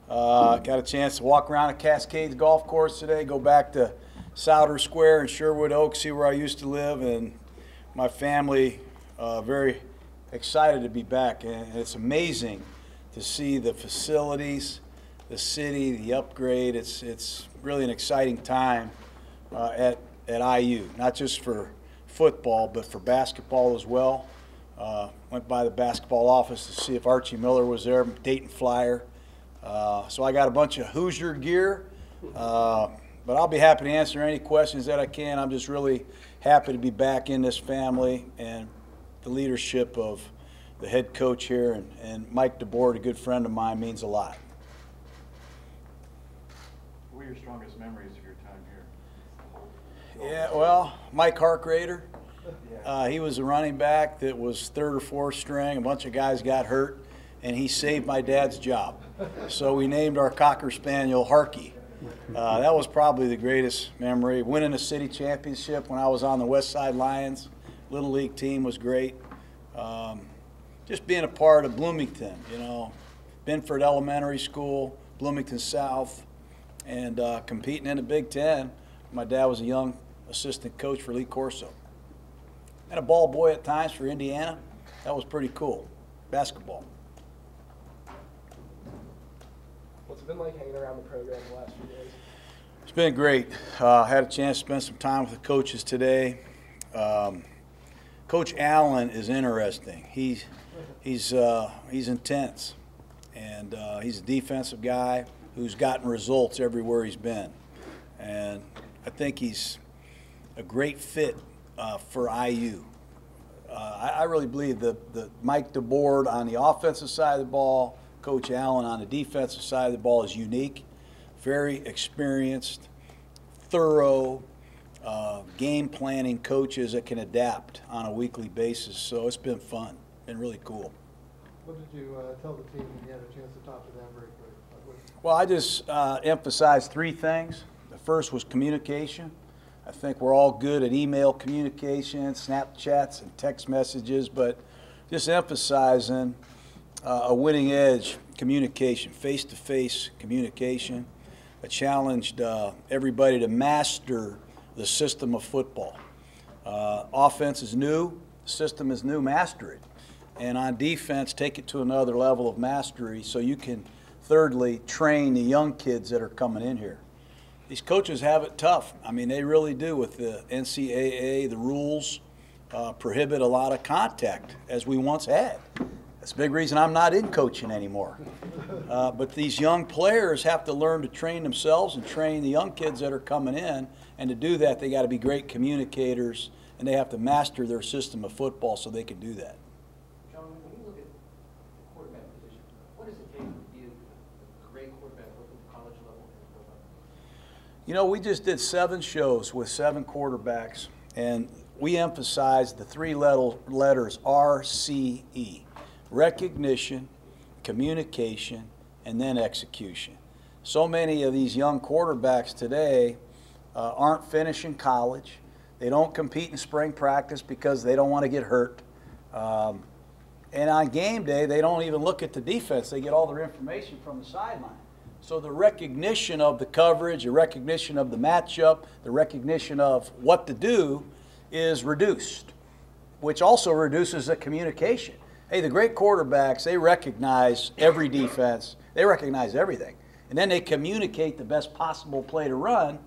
Got a chance to walk around the Cascades golf course today, go back to Souder Square in Sherwood Oaks, see where I used to live, and my family very excited to be back. And it's amazing to see the facilities, the city, the upgrade. It's really an exciting time at IU, not just for football, but for basketball as well. Went by the basketball office to see if Archie Miller was there, Dayton Flyer. So I got a bunch of Hoosier gear, but I'll be happy to answer any questions that I can. I'm just really happy to be back in this family, and the leadership of the head coach here and Mike DeBoer, a good friend of mine, means a lot. What are your strongest memories of your time here? Yeah, well, Mike Harkrader. He was a running back that was third or fourth string. A bunch of guys got hurt, and he saved my dad's job. So we named our Cocker Spaniel Harky. That was probably the greatest memory. Winning a city championship when I was on the West Side Lions. Little League team was great. Just being a part of Bloomington, you know, Binford Elementary School, Bloomington South, and competing in the Big Ten. My dad was a young assistant coach for Lee Corso. And a ball boy at times for Indiana. That was pretty cool. Basketball. What's it been like hanging around the program the last few days? It's been great. Had a chance to spend some time with the coaches today. Coach Allen is interesting. He's intense, and he's a defensive guy who's gotten results everywhere he's been. And I think he's a great fit for IU. I really believe that Mike DeBoer on the offensive side of the ball, Coach Allen on the defensive side of the ball is unique, very experienced, thorough, game planning coaches that can adapt on a weekly basis. So it's been fun, been really cool. What did you tell the team when you had a chance to talk to them very quick? Well, I just emphasized three things. The first was communication. I think we're all good at email communication, Snapchats and text messages, but just emphasizing a winning edge communication, face-to-face communication. I challenged everybody to master the system of football. Offense is new, system is new, master it. And on defense, take it to another level of mastery so you can, thirdly, train the young kids that are coming in here. These coaches have it tough. I mean, they really do with the NCAA. The rules prohibit a lot of contact, as we once had. That's a big reason I'm not in coaching anymore. But these young players have to learn to train themselves and train the young kids that are coming in. And to do that, they got to be great communicators, and they have to master their system of football so they can do that. John, when you look at the quarterback position, what does it take to be a great quarterback both at the college level and the pro level? You know, we just did 7 shows with 7 quarterbacks, and we emphasized the 3 letters RCE: recognition, communication, and then execution. So many of these young quarterbacks today aren't finishing college. They don't compete in spring practice because they don't want to get hurt. And on game day, they don't even look at the defense. They get all their information from the sideline. So the recognition of the coverage, the recognition of the matchup, the recognition of what to do is reduced, which also reduces the communication. Hey, the great quarterbacks, they recognize every defense. They recognize everything. And then they communicate the best possible play to run.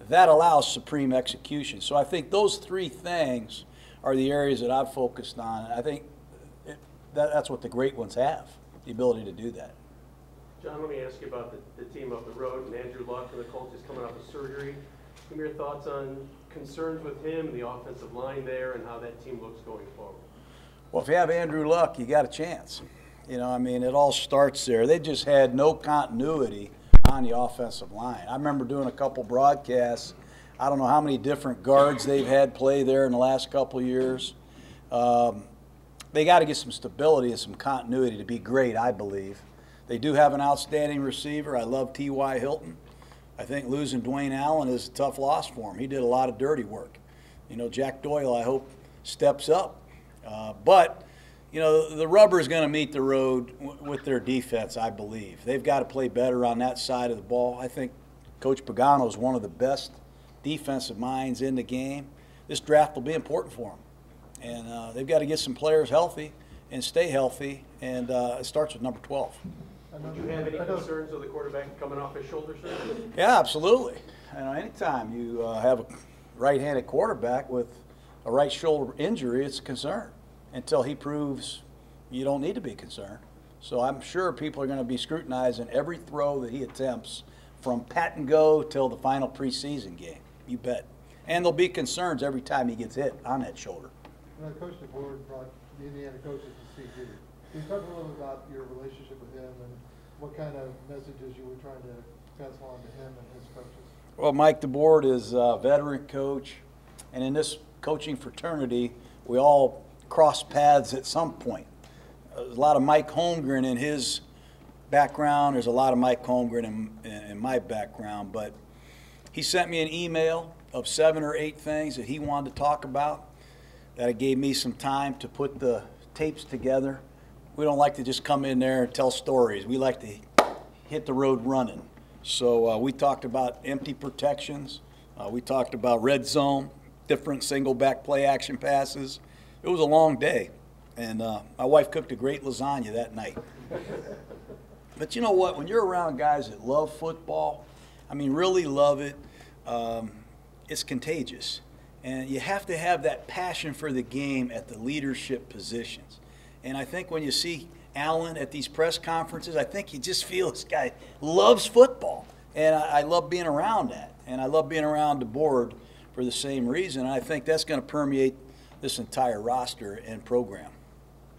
That allows supreme execution. So I think those 3 things are the areas that I've focused on. And I think that's what the great ones have, the ability to do that. John, let me ask you about the team up the road and Andrew Luck and the Colts is coming off of surgery. Give me your thoughts on concerns with him, the offensive line there, and how that team looks going forward. Well, if you have Andrew Luck, you got a chance. You know, I mean, it all starts there. They just had no continuity on the offensive line. I remember doing a couple broadcasts. I don't know how many different guards they've had play there in the last couple of years. They got to get some stability and some continuity to be great, I believe. They do have an outstanding receiver. I love T.Y. Hilton. I think losing Dwayne Allen is a tough loss for him. He did a lot of dirty work. You know, Jack Doyle, I hope, steps up. But you know, the rubber is going to meet the road with their defense, I believe. They've got to play better on that side of the ball. I think Coach Pagano is one of the best defensive minds in the game. This draft will be important for them. And they've got to get some players healthy and stay healthy, and it starts with number 12. Would you have any concerns with the quarterback coming off his shoulder surgery? Yeah, absolutely. You know, anytime you have a right-handed quarterback with a right shoulder injury, it's a concern until he proves you don't need to be concerned. So I'm sure people are going to be scrutinizing every throw that he attempts from pat and go till the final preseason game. You bet. And there'll be concerns every time he gets hit on that shoulder. Coach DeBoer brought the Indiana coaches to see you. Can you talk a little bit about your relationship with him and what kind of messages you were trying to pass on to him and his coaches? Well, Mike DeBoer is a veteran coach, and in this coaching fraternity, we all cross paths at some point. There's a lot of Mike Holmgren in his background. There's a lot of Mike Holmgren in my background, but he sent me an email of 7 or 8 things that he wanted to talk about. That gave me some time to put the tapes together. We don't like to just come in there and tell stories. We like to hit the road running. So we talked about empty protections. We talked about red zone, different single back play action passes. It was a long day, and my wife cooked a great lasagna that night. But you know what? When you're around guys that love football, I mean really love it, it's contagious. And you have to have that passion for the game at the leadership positions. And I think when you see Allen at these press conferences, I think you just feel this guy loves football. And I love being around that. And I love being around the board for the same reason. And I think that's going to permeate this entire roster and program.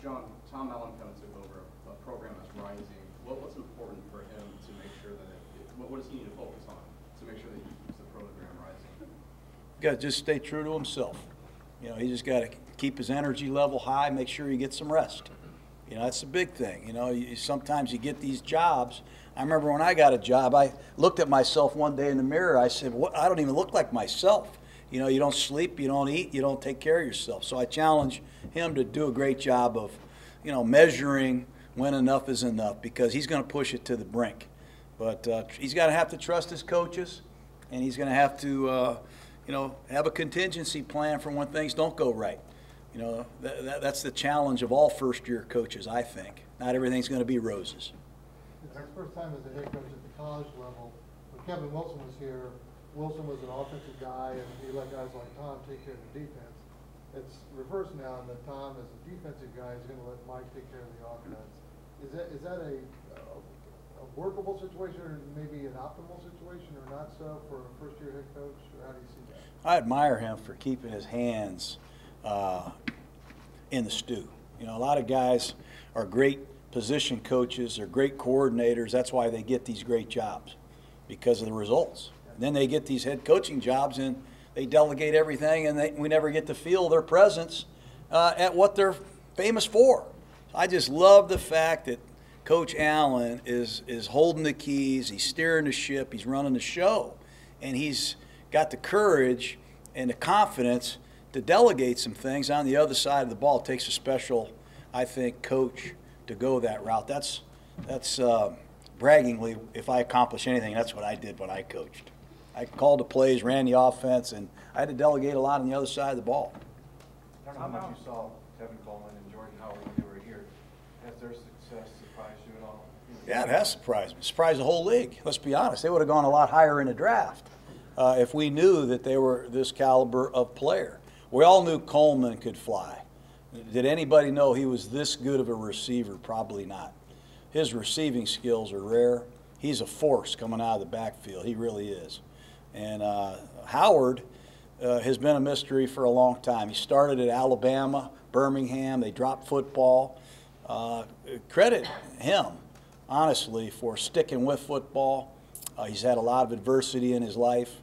John, Tom Allen kind of took over a program that's rising. What's important for him to make sure that what does he need to focus on to make sure that he keeps the program rising? Got to just stay true to himself. You know, he just got to keep his energy level high, make sure he gets some rest. You know, that's the big thing. You know, sometimes you get these jobs. I remember when I got a job, I looked at myself one day in the mirror. I said, I don't even look like myself. You know, you don't sleep, you don't eat, you don't take care of yourself. So I challenge him to do a great job of, you know, measuring when enough is enough, because he's going to push it to the brink. But he's got to have to trust his coaches, and he's going to have to, you know, have a contingency plan for when things don't go right. You know, that's the challenge of all first-year coaches, I think. Not everything's going to be roses. It's his first time as a head coach at the college level. When Kevin Wilson was here, Wilson was an offensive guy, and he let guys like Tom take care of the defense. It's reversed now, and that Tom, as a defensive guy, is going to let Mike take care of the offense. Is that a workable situation, or maybe an optimal situation, or not so for a first-year head coach, or how do you see that? I admire him for keeping his hands in the stew. You know, a lot of guys are great position coaches, they're great coordinators. That's why they get these great jobs, because of the results. And then they get these head coaching jobs, and they delegate everything, and we never get to feel their presence at what they're famous for. I just love the fact that Coach Allen is holding the keys, he's steering the ship, he's running the show, and he's got the courage and the confidence to delegate some things on the other side of the ball. It takes a special, I think, coach to go that route. That's braggingly, if I accomplish anything, that's what I did when I coached. I called the plays, ran the offense, and I had to delegate a lot on the other side of the ball. I don't know how much you saw Tevin Coleman and Jordan Howard when they were here. Has their success surprised you at all? Yeah, it has surprised me. Surprised the whole league. Let's be honest. They would have gone a lot higher in the draft if we knew that they were this caliber of player. We all knew Coleman could fly. Did anybody know he was this good of a receiver? Probably not. His receiving skills are rare. He's a force coming out of the backfield. He really is. And Howard has been a mystery for a long time. He started at Alabama, Birmingham. They dropped football. Credit him, honestly, for sticking with football. He's had a lot of adversity in his life,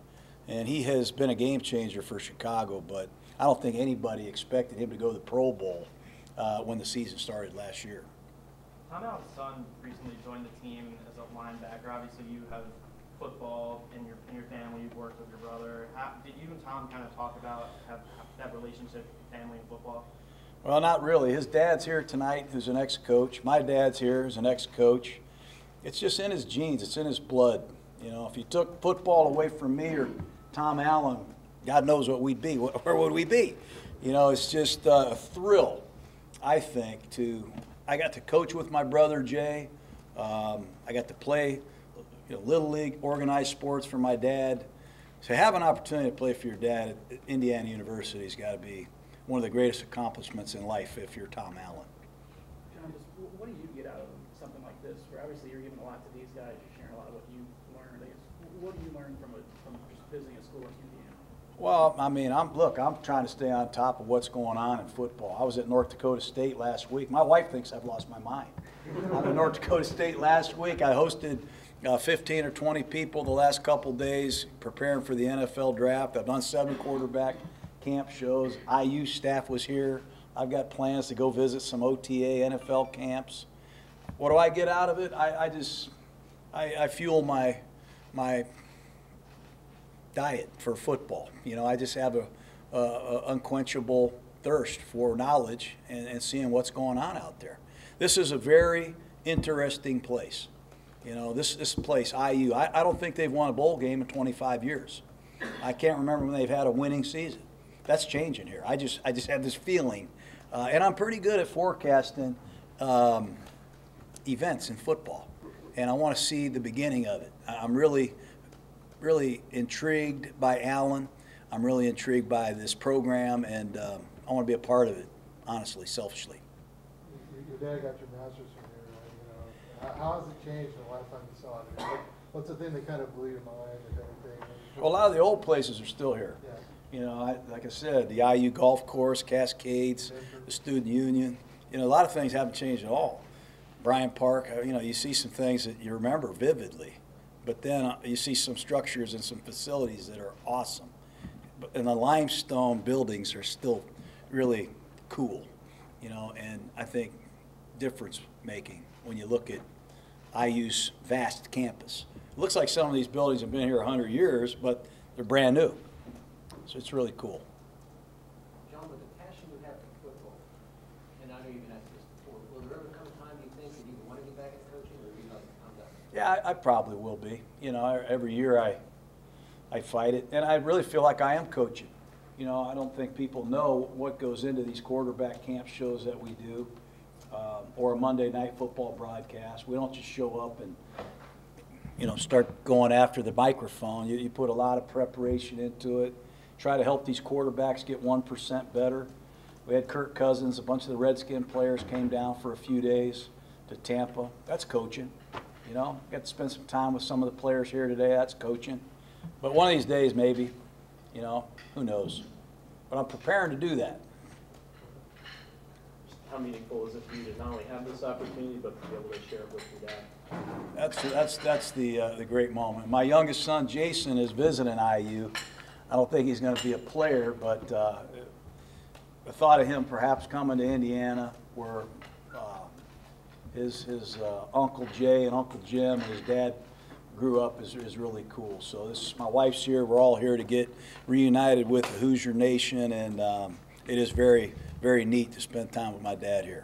and he has been a game changer for Chicago. But I don't think anybody expected him to go to the Pro Bowl when the season started last year. Tom Allen's son recently joined the team as a linebacker. Obviously, you have football in your family. You've worked with your brother. Did you and Tom kind of talk about have that relationship, family and football? Well, not really. His dad's here tonight, who's an ex-coach. My dad's here, who's an ex-coach. It's just in his genes. It's in his blood. You know, if you took football away from me or Tom Allen, God knows what we'd be. Where would we be? You know, it's just a thrill, I think, I got to coach with my brother, Jay. I got to play Little League, organized sports for my dad. So have an opportunity to play for your dad at Indiana University has got to be one of the greatest accomplishments in life if you're Tom Allen. John, just what do you get out of something like this, where obviously you're giving a lot to these guys, you're sharing a lot of what you learned. I guess, what do you learn from just visiting a school like Indiana? Well, I mean, I'm trying to stay on top of what's going on in football. I was at North Dakota State last week. My wife thinks I've lost my mind. I'm at North Dakota State last week. I hosted 15 or 20 people the last couple days preparing for the NFL draft. I've done 7 quarterback camp shows. IU staff was here. I've got plans to go visit some OTA NFL camps. What do I get out of it? I fuel my diet for football. You know, I just have a unquenchable thirst for knowledge and seeing what's going on out there. This is a very interesting place. You know, this place, IU, I don't think they've won a bowl game in 25 years. I can't remember when they've had a winning season. That's changing here. I just have this feeling. And I'm pretty good at forecasting events in football. And I want to see the beginning of it. I'm really intrigued by Allen. I'm really intrigued by this program, and I want to be a part of it, honestly, selfishly. Your dad got your master's from here, right? You know, how has it changed the last time you saw it? What's the thing that kind of blew your mind, if anything? Well, a lot of the old places are still here. Yeah. You know, like I said, the IU golf course, Cascades, the student union. You know, a lot of things haven't changed at all. Bryant Park, you know, you see some things that you remember vividly, but then you see some structures and some facilities that are awesome. And the limestone buildings are still really cool, you know, and I think difference making when you look at IU's vast campus. It looks like some of these buildings have been here 100 years, but they're brand new. So it's really cool. John, with the passion you have for football, and I know you've been asked this before, will there ever come a time you think that you want to get back into coaching, or you like, I'm done? Yeah, I probably will be. You know, every year I fight it, and I really feel like I am coaching. You know, I don't think people know what goes into these quarterback camp shows that we do, or a Monday night football broadcast. We don't just show up and, you know, start going after the microphone. You put a lot of preparation into it. Try to help these quarterbacks get 1% better. We had Kirk Cousins, a bunch of the Redskin players came down for a few days to Tampa. That's coaching. You know, got to spend some time with some of the players here today. That's coaching. But one of these days, maybe, you know, who knows. But I'm preparing to do that. How meaningful is it for you to not only have this opportunity, but to be able to share it with your dad? That's the great moment. My youngest son, Jason, is visiting IU. I don't think he's going to be a player, but the thought of him perhaps coming to Indiana, where his Uncle Jay and Uncle Jim and his dad grew up, is really cool. So my wife's here. We're all here to get reunited with the Hoosier Nation, and it is very, very neat to spend time with my dad here.